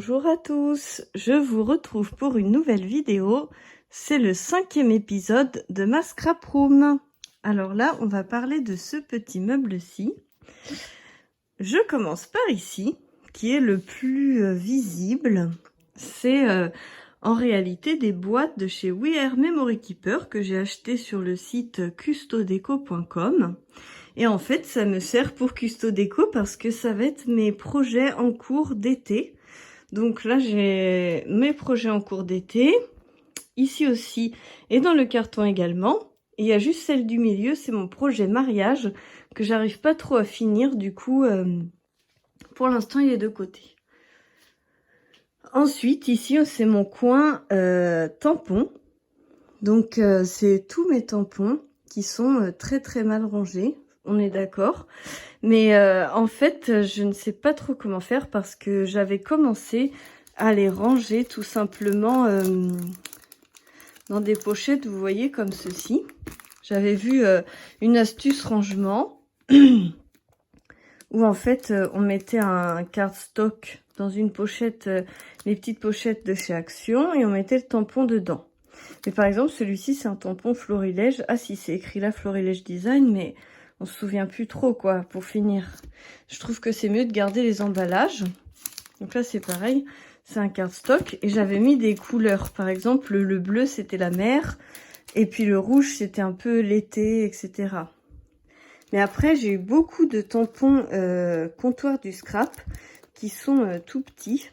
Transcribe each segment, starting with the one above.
Bonjour à tous, je vous retrouve pour une nouvelle vidéo. C'est le 5e épisode de ma scrap room. Alors là, on va parler de ce petit meuble-ci. Je commence par ici, qui est le plus visible. C'est en réalité des boîtes de chez We Are Memory Keeper que j'ai acheté sur le site custodeco.com. Et en fait, ça me sert pour Custodeco parce que ça va être mes projets en cours d'été. Donc là, j'ai mes projets en cours d'été, ici aussi, et dans le carton également. Et il y a juste celle du milieu, c'est mon projet mariage, que j'arrive pas trop à finir, du coup, pour l'instant, il est de côté. Ensuite, ici, c'est mon coin tampons. Donc, c'est tous mes tampons qui sont très très mal rangés, on est d'accord. Mais en fait, je ne sais pas trop comment faire parce que j'avais commencé à les ranger tout simplement dans des pochettes, vous voyez, comme ceci. J'avais vu une astuce rangement où en fait, on mettait un cardstock dans une pochette, les petites pochettes de chez Action, et on mettait le tampon dedans. Mais par exemple, celui-ci, c'est un tampon Florilège. Ah si, c'est écrit là Florilège Design, mais on se souvient plus trop, quoi, pour finir. Je trouve que c'est mieux de garder les emballages. Donc là, c'est pareil. C'est un cardstock. Et j'avais mis des couleurs. Par exemple, le bleu, c'était la mer. Et puis le rouge, c'était un peu l'été, etc. Mais après, j'ai eu beaucoup de tampons comptoir du scrap qui sont tout petits.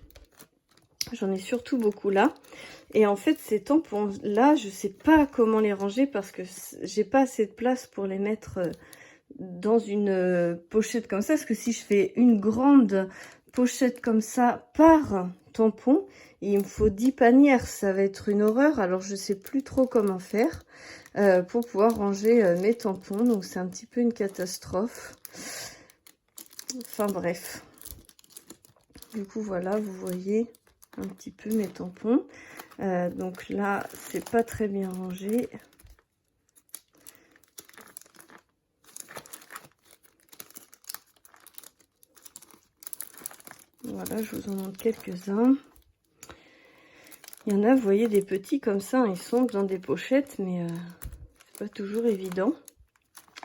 J'en ai surtout beaucoup là. Et en fait, ces tampons-là, je sais pas comment les ranger parce que j'ai pas assez de place pour les mettre dans une pochette comme ça. Parce que si je fais une grande pochette comme ça par tampon, il me faut 10 panières. Ça va être une horreur. Alors, je sais plus trop comment faire pour pouvoir ranger mes tampons. Donc, c'est un petit peu une catastrophe. Enfin, bref. Du coup, voilà, vous voyez un petit peu mes tampons. Donc là, c'est pas très bien rangé. Voilà, je vous en montre quelques-uns. Il y en a, vous voyez, des petits comme ça, ils sont dans des pochettes, mais c'est pas toujours évident.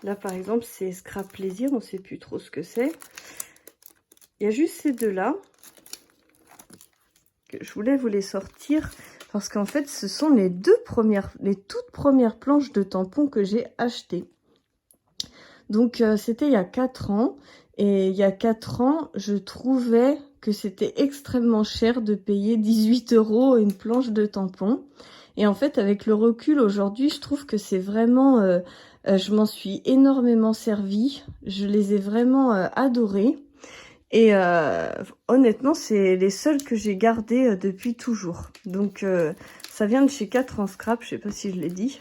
Là, par exemple, c'est Scrap Plaisir, on sait plus trop ce que c'est. Il y a juste ces deux-là que je voulais vous les sortir. Parce qu'en fait, ce sont les toutes premières planches de tampons que j'ai achetées. Donc, c'était il y a 4 ans. Et il y a 4 ans, je trouvais que c'était extrêmement cher de payer 18 € une planche de tampons. Et en fait, avec le recul aujourd'hui, je trouve que c'est vraiment... je m'en suis énormément servie. Je les ai vraiment adorés. Et honnêtement, c'est les seuls que j'ai gardés depuis toujours. Donc, ça vient de chez 4 en scrap, je sais pas si je l'ai dit.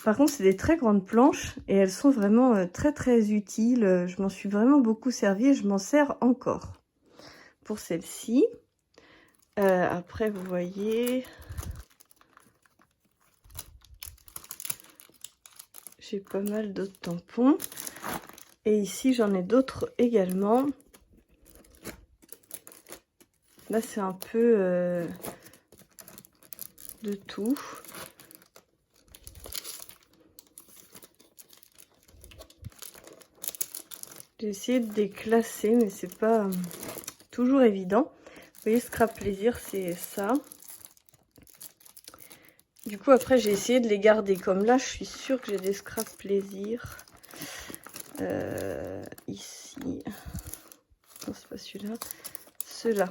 Par contre, c'est des très grandes planches et elles sont vraiment très très utiles. Je m'en suis vraiment beaucoup servie et je m'en sers encore. Pour celle-ci. Après, vous voyez... J'ai pas mal d'autres tampons. Et ici, j'en ai d'autres également. Là, c'est un peu de tout. J'ai essayé de déclasser, mais c'est pas toujours évident. Vous voyez, Scrap Plaisir, c'est ça. Du coup, après, j'ai essayé de les garder. Comme là, je suis sûre que j'ai des Scrap Plaisir. Ici. Non, c'est pas celui-là. Ceux-là.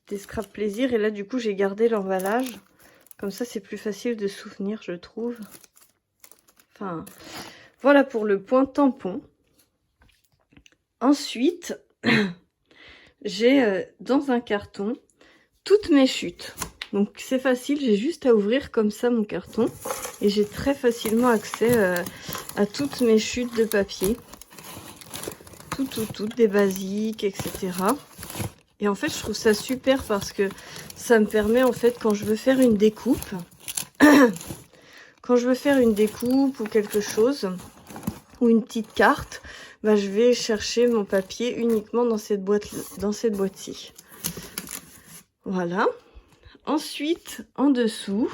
Des Scrap Plaisir, et là du coup j'ai gardé l'emballage comme ça, c'est plus facile de souvenir, je trouve. Enfin voilà pour le point tampon. Ensuite j'ai dans un carton toutes mes chutes, donc c'est facile, j'ai juste à ouvrir comme ça mon carton et j'ai très facilement accès à toutes mes chutes de papier, toutes des basiques, etc. Et en fait, je trouve ça super parce que ça me permet, en fait, quand je veux faire une découpe, ou quelque chose, ou une petite carte, bah, je vais chercher mon papier uniquement dans cette boîte-ci. Voilà. Ensuite, en dessous,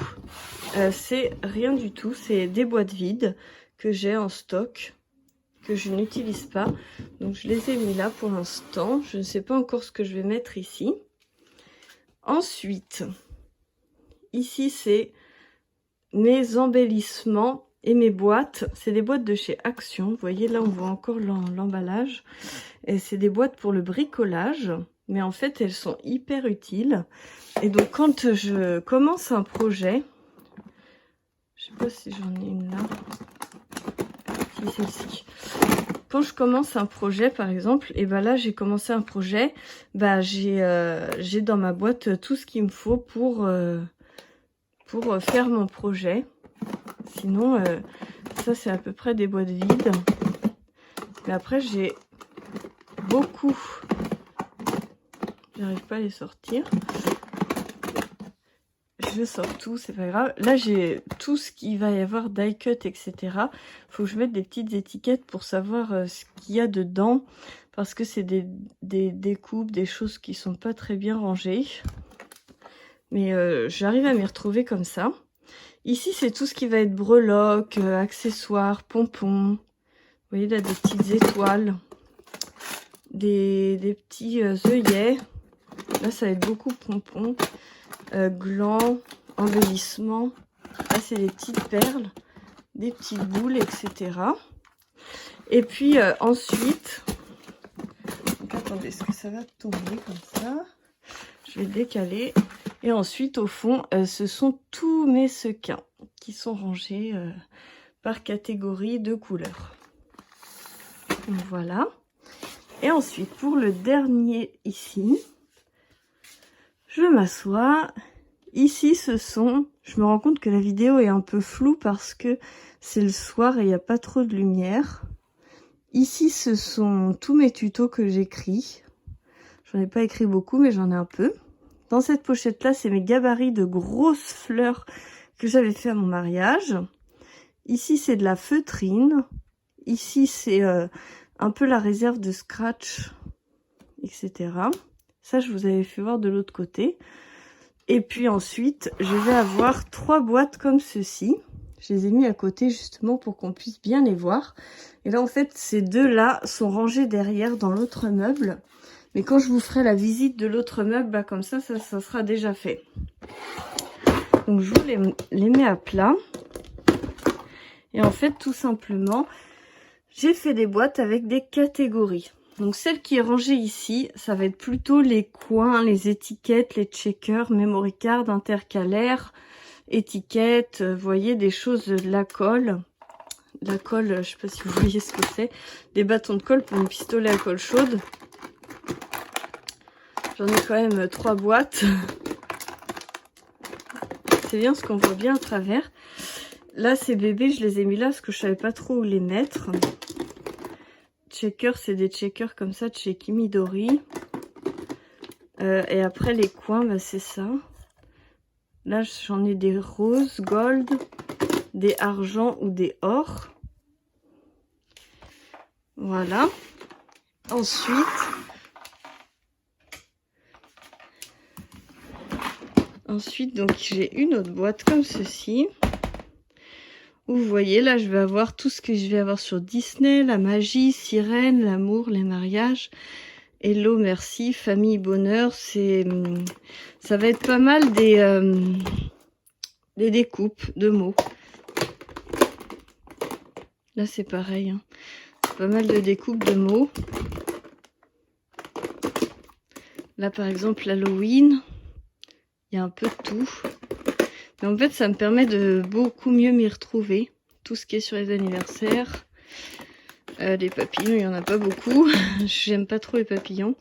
c'est rien du tout. C'est des boîtes vides que j'ai en stock, que je n'utilise pas. Donc, je les ai mis là pour l'instant. Je ne sais pas encore ce que je vais mettre ici. Ensuite, ici, c'est mes embellissements et mes boîtes. C'est des boîtes de chez Action. Vous voyez, là, on voit encore l'emballage. Et c'est des boîtes pour le bricolage. Mais en fait, elles sont hyper utiles. Et donc, quand je commence un projet, je sais pas si j'en ai une là. Si, celle-ci. Quand je commence un projet, par exemple, et ben là, j'ai commencé un projet, bah j'ai dans ma boîte tout ce qu'il me faut pour faire mon projet. Sinon, ça, c'est à peu près des boîtes vides. Mais après, j'ai beaucoup... J'arrive pas à les sortir. Je sors tout, c'est pas grave. Là, j'ai tout ce qu'il va y avoir, die cut, etc. Faut que je mette des petites étiquettes pour savoir ce qu'il y a dedans. Parce que c'est des découpes, des choses qui sont pas très bien rangées. Mais j'arrive à m'y retrouver comme ça. Ici, c'est tout ce qui va être breloques, accessoires, pompons. Vous voyez, là, des petites étoiles. Des petits œillets. Là, ça va être beaucoup pompons, glands, embellissements. Là, c'est des petites perles, des petites boules, etc. Et puis, ensuite... Donc, attendez, est-ce que ça va tomber comme ça? Je vais décaler. Et ensuite, au fond, ce sont tous mes sequins qui sont rangés par catégorie de couleurs. Voilà. Et ensuite, pour le dernier ici... Je m'assois. Ici, ce sont... Je me rends compte que la vidéo est un peu floue parce que c'est le soir et il n'y a pas trop de lumière. Ici, ce sont tous mes tutos que j'écris. J'en ai pas écrit beaucoup, mais j'en ai un peu. Dans cette pochette-là, c'est mes gabarits de grosses fleurs que j'avais fait à mon mariage. Ici, c'est de la feutrine. Ici, c'est un peu la réserve de scratch, etc. Ça, je vous avais fait voir de l'autre côté. Et puis ensuite, je vais avoir 3 boîtes comme ceci. Je les ai mis à côté justement pour qu'on puisse bien les voir. Et là, en fait, ces deux-là sont rangés derrière dans l'autre meuble. Mais quand je vous ferai la visite de l'autre meuble, bah, comme ça sera déjà fait. Donc, je vous les mets à plat. Et en fait, tout simplement, j'ai fait des boîtes avec des catégories. Donc celle qui est rangée ici, ça va être plutôt les coins, les étiquettes, les checkers, memory card, intercalaires, étiquettes, vous voyez, des choses de la colle. La colle, je sais pas si vous voyez ce que c'est, des bâtons de colle pour une pistolet à colle chaude. J'en ai quand même 3 boîtes. C'est bien ce qu'on voit bien à travers. Là, ces bébés, je les ai mis là parce que je savais pas trop où les mettre. Checkers, c'est des checkers comme ça de chez Kimidori. Et après les coins, bah, c'est ça. Là, j'en ai des roses, gold, des argent ou des or. Voilà. Ensuite, donc j'ai une autre boîte comme ceci. Où vous voyez, là, je vais avoir tout ce que je vais avoir sur Disney, la magie, sirène, l'amour, les mariages. Hello, merci, famille, bonheur. Ça va être pas mal des découpes de mots. Là, c'est pareil. Hein. Pas mal de découpes de mots. Là, par exemple, Halloween. Il y a un peu de tout. Mais en fait, ça me permet de beaucoup mieux m'y retrouver. Tout ce qui est sur les anniversaires. Les papillons, il n'y en a pas beaucoup. J'aime pas trop les papillons.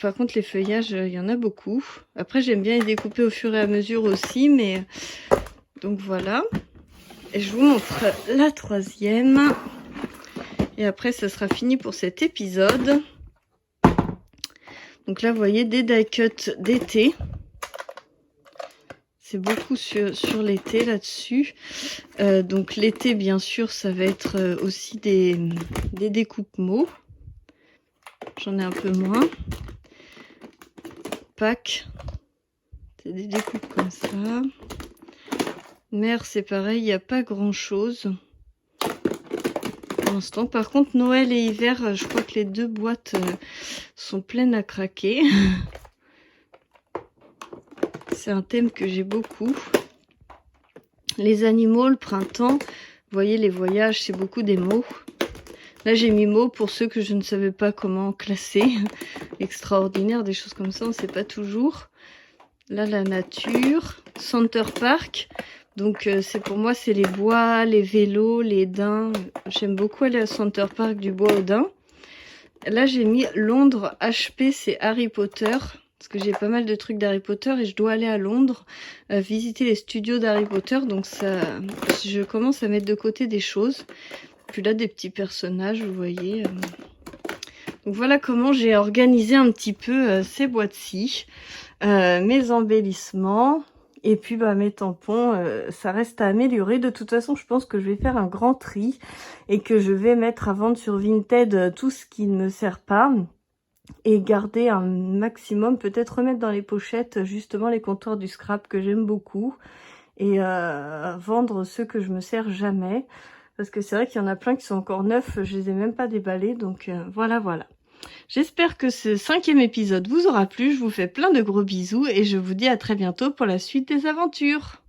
Par contre, les feuillages, il y en a beaucoup. Après, j'aime bien les découper au fur et à mesure aussi. Mais donc voilà. Et je vous montre la troisième. Et après, ça sera fini pour cet épisode. Donc là, vous voyez, des die cuts d'été. C'est beaucoup sur l'été là-dessus. Donc l'été, bien sûr, ça va être aussi des découpes mots. J'en ai un peu moins. Pâques. C'est des découpes comme ça. Mère, c'est pareil, il n'y a pas grand chose pour l'instant. Par contre, Noël et hiver, je crois que les deux boîtes sont pleines à craquer. C'est un thème que j'ai beaucoup. Les animaux, le printemps, vous voyez, les voyages, c'est beaucoup des mots. Là, j'ai mis mots pour ceux que je ne savais pas comment classer. Extraordinaire, des choses comme ça, on ne sait pas toujours. Là, la nature, Center Park. Donc, c'est pour moi, c'est les bois, les vélos, les daims. J'aime beaucoup aller à Center Park du bois aux daims. Là, j'ai mis Londres, HP, c'est Harry Potter. Parce que j'ai pas mal de trucs d'Harry Potter et je dois aller à Londres visiter les studios d'Harry Potter. Donc, ça, je commence à mettre de côté des choses. Puis là, des petits personnages, vous voyez. Donc, voilà comment j'ai organisé un petit peu ces boîtes-ci. Mes embellissements. Et puis bah mes tampons, ça reste à améliorer. De toute façon, je pense que je vais faire un grand tri et que je vais mettre à vendre sur Vinted tout ce qui ne me sert pas et garder un maximum, peut-être remettre dans les pochettes justement les comptoirs du scrap que j'aime beaucoup et vendre ceux que je me sers jamais parce que c'est vrai qu'il y en a plein qui sont encore neufs, je les ai même pas déballés, donc voilà. J'espère que ce 5e épisode vous aura plu, je vous fais plein de gros bisous et je vous dis à très bientôt pour la suite des aventures.